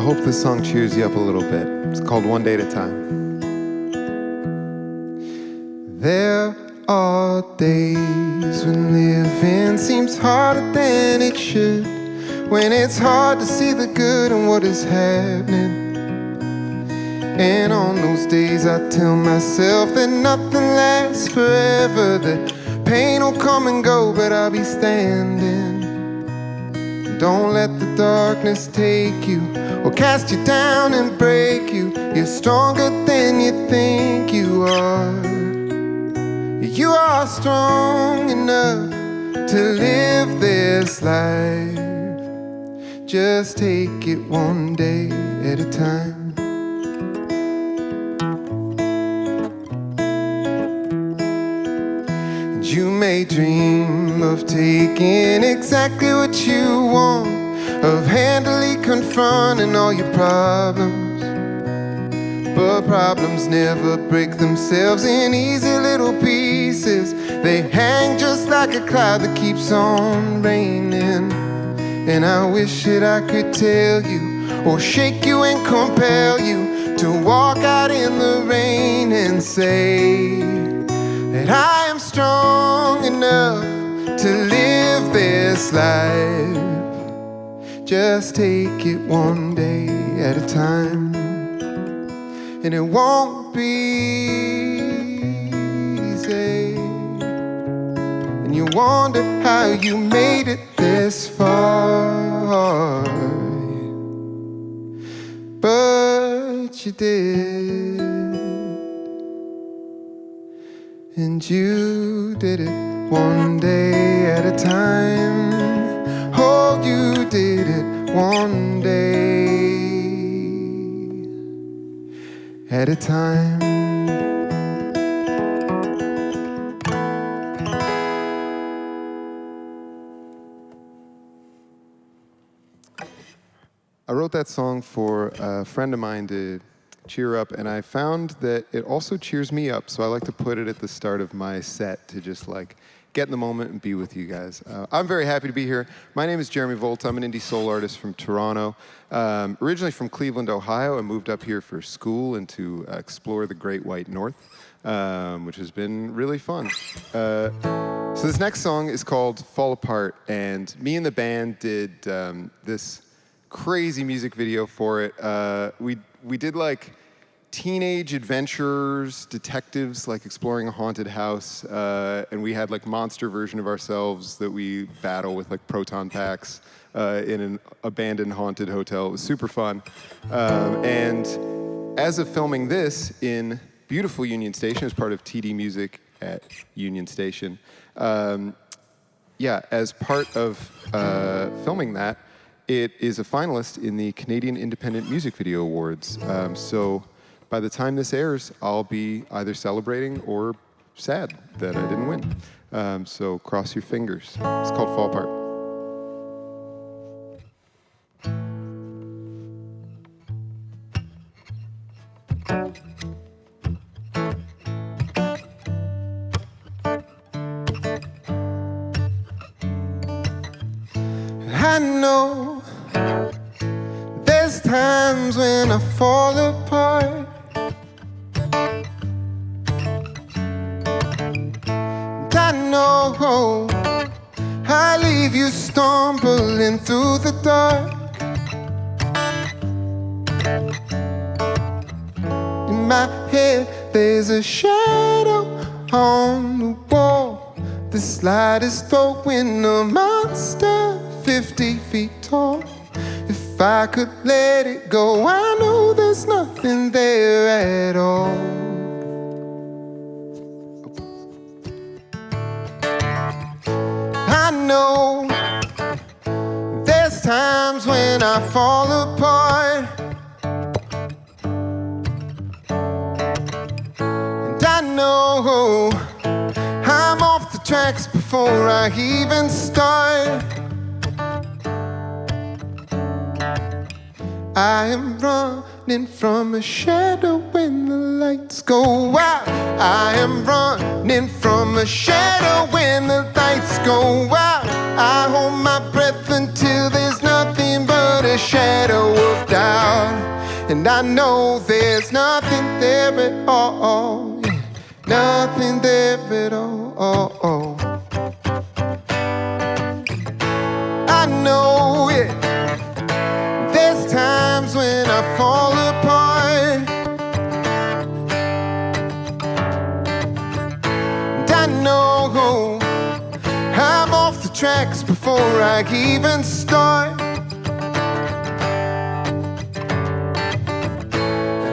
hope this song cheers you up a little bit. It's called One Day at a Time. There are days when living seems harder than it should, when it's hard to see the good in what is happening. And on those days I tell myself that nothing lasts forever, that pain will come and go, but I'll be standing. Don't let the darkness take you or cast you down and break you. You're stronger than you think you are. You are strong enough to live this life. Just take it one day at a time. And you may dream of taking exactly what you want, of handily confronting all your problems. But problems never break themselves in easy little pieces. They hang just like a cloud that keeps on raining. And I wish that I could tell you, or shake you and compel you to walk out in the rain and say that I am strong enough to live this life. Just take it one day at a time. And it won't be easy. And you wonder how you made it this far. But you did. And you did it one day at a time. Oh, you did it one day at a time. I wrote that song for a friend of mine to cheer up, and I found that it also cheers me up, so I like to put it at the start of my set to just like get in the moment and be with you guys. I'm very happy to be here. My name is Jeremy Voltz. I'm an indie soul artist from Toronto. Originally from Cleveland, Ohio. I moved up here for school and to explore the Great White North, which has been really fun. So this next song is called Fall Apart, and me and the band did this crazy music video for it. We did like teenage adventurers, detectives, like exploring a haunted house, and we had like monster version of ourselves that we battle with like proton packs in an abandoned haunted hotel. It was super fun. And as of filming this in beautiful Union Station, as part of TD Music at Union Station, as part of filming that, it is a finalist in the Canadian Independent Music Video Awards. So by the time this airs, I'll be either celebrating or sad that I didn't win. So cross your fingers. It's called Fall Apart. I know there's times when I fall apart. And I know I leave you stumbling through the dark. In my head there's a shadow on the wall. The slide is throwing a monster 50 feet tall. If I could let it go, I know there's nothing there at all. I know there's times when I fall apart, and I know I'm off the tracks before I even start. I am running from a shadow when the lights go out. I am running from a shadow when the lights go out. I hold my breath until there's nothing but a shadow of doubt. And I know there's nothing there at all, yeah. Nothing there at all. I know, yeah. There's times when I fall apart, and I know I'm off the tracks before I even start.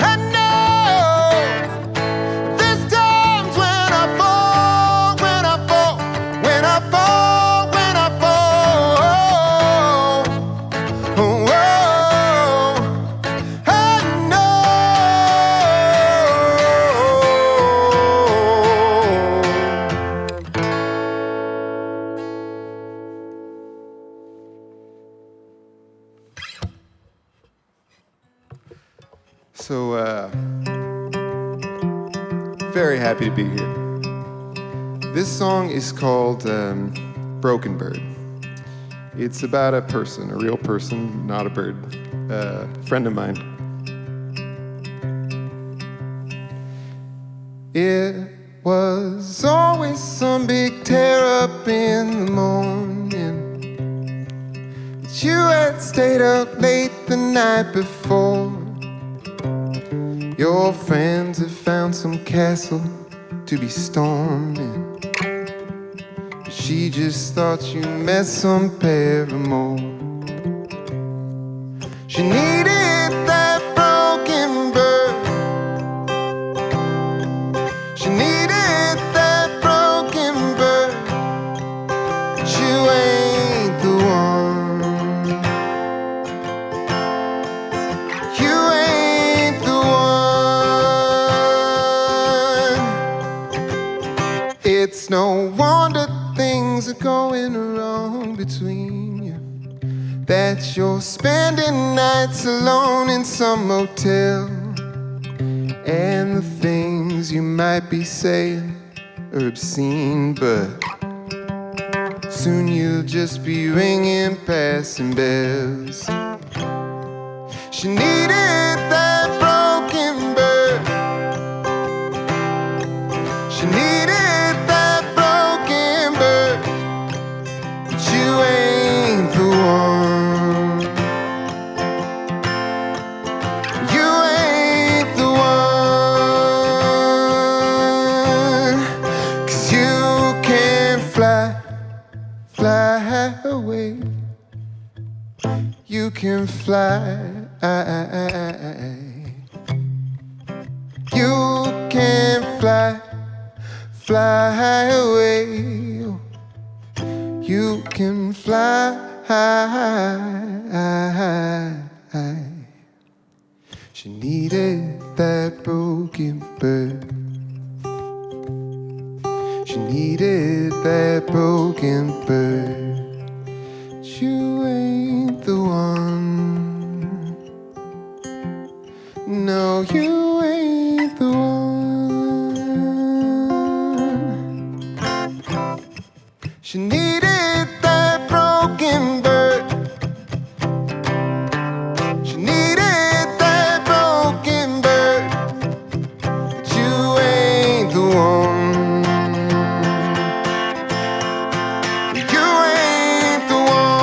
I know there's times when I fall, when I fall, when I fall, when I fall. Oh, I know. So, very happy to be here. This song is called Broken Bird. It's about a person, a real person, not a bird, a friend of mine. It was always some big tear up in the morning, but you had stayed up late the night before. Your friends have found some castle to be storming. She just thought you met some paramour. She needed that broken bird. She needed that broken bird. But you ain't the one. You ain't the one. It's no wonder things are going wrong between you, that you're spending nights alone in some motel, and the things you might be saying are obscene, but soon you'll just be ringing passing bells. She needed that broken bird. She needed that broken bird. But you ain't the one. You ain't the one. 'Cause you can't fly away. You can fly. You can fly away. You can fly. She needed that broken bird. She needed that broken bird. But you ain't the one. No, you ain't the one. She needed that broken bird. She needed that broken bird. But you ain't the one. You ain't the one.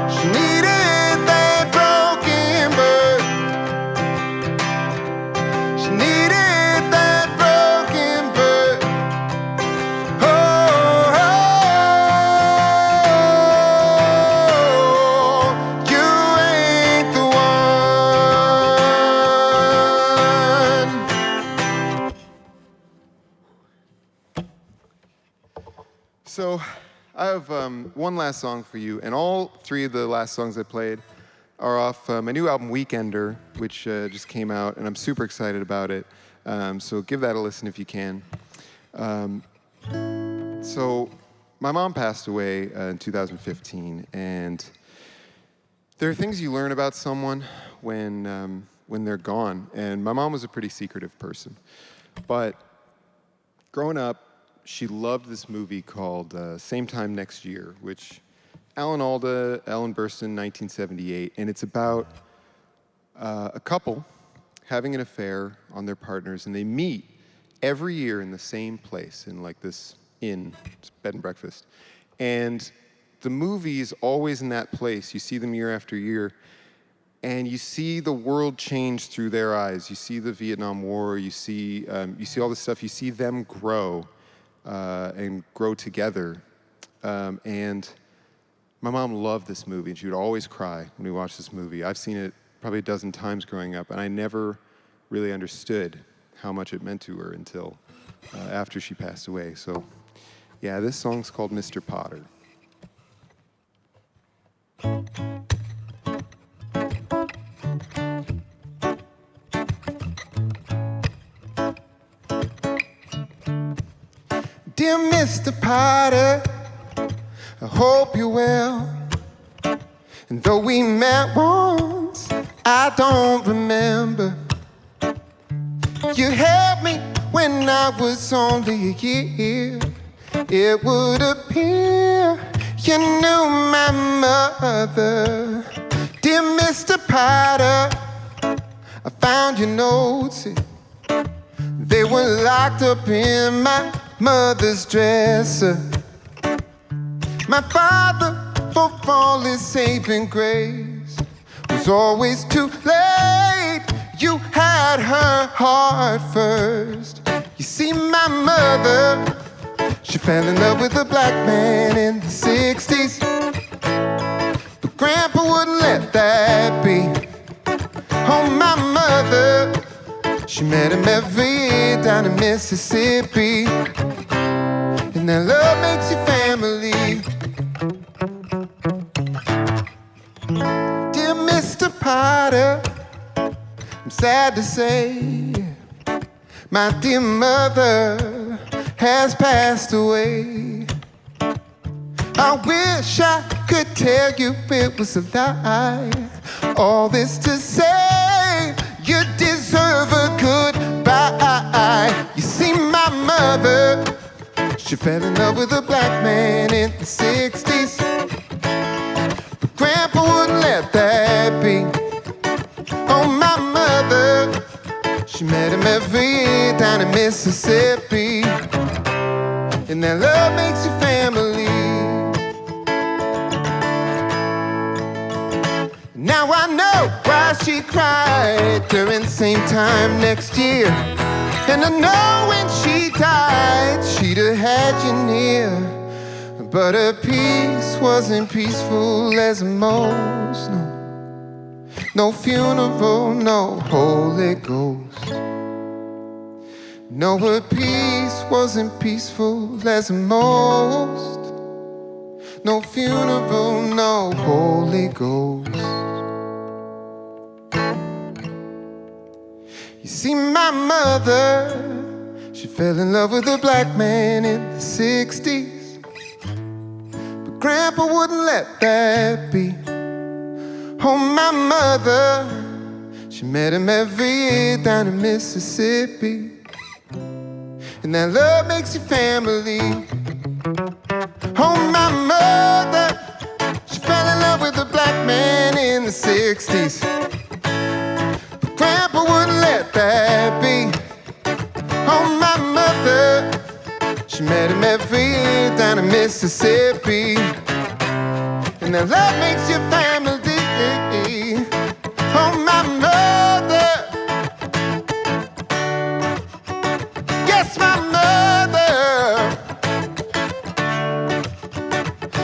She needed that broken bird. She needed that broken bird. Oh, you ain't the one. So I have one last song for you, and all three of the last songs I played are off my new album Weekender, which just came out, and I'm super excited about it. So give that a listen if you can. So my mom passed away in 2015, and there are things you learn about someone when they're gone. And my mom was a pretty secretive person, but growing up, she loved this movie called Same Time Next Year, which Alan Alda, Ellen Burstyn, 1978, and it's about a couple having an affair on their partners, and they meet every year in the same place, in like this inn, bed and breakfast. And the movie's always in that place. You see them year after year, and you see the world change through their eyes. You see the Vietnam War. You see all this stuff. You see them grow and grow together. And my mom loved this movie, and she would always cry when we watched this movie. I've seen it probably a dozen times growing up, and I never really understood how much it meant to her until after she passed away. So, yeah, this song's called Mr. Potter. Dear Mr. Potter, I hope you're well. And though we met once, I don't remember. You helped me when I was only a year. It would appear you knew my mother. Dear Mr. Potter, I found your notes. They were locked up in my mother's dresser. My father, for all his saving grace, was always too late. You had her heart first. You see, my mother, she fell in love with a black man in the 60s. But Grandpa wouldn't let that be. Oh, my mother, she met him every year down in Mississippi. And that love makes you family. Dear Mr. Potter, I'm sad to say, my dear mother has passed away. I wish I could tell you it was a lie. All this to say, you deserve a goodbye. You see, my mother, she fell in love with a black man in the 60s. But Grandpa wouldn't let that be. Oh, my mother, she met him every year down in Mississippi. And that love makes you family. Now I know why she cried during the same time next year. And I know when she died, she'd have had you near. But her peace wasn't peaceful as most, no. No funeral, no Holy Ghost. No, her peace wasn't peaceful as most. No funeral, no Holy Ghost. You see, my mother, she fell in love with a black man in the 60s. But Grandpa wouldn't let that be. Oh, my mother, she met him every year down in Mississippi. And that love makes you family. Oh, my mother, she fell in love with a black man in the 60s. But Grandpa wouldn't let that be. Oh, my mother, she met him every year down in Mississippi. And that love makes you family. Oh, my mother, yes, my mother.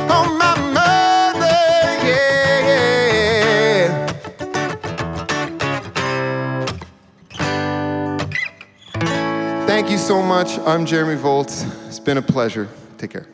Oh, my mother, yeah. Thank you so much. I'm Jeremy Voltz. It's been a pleasure. Take care.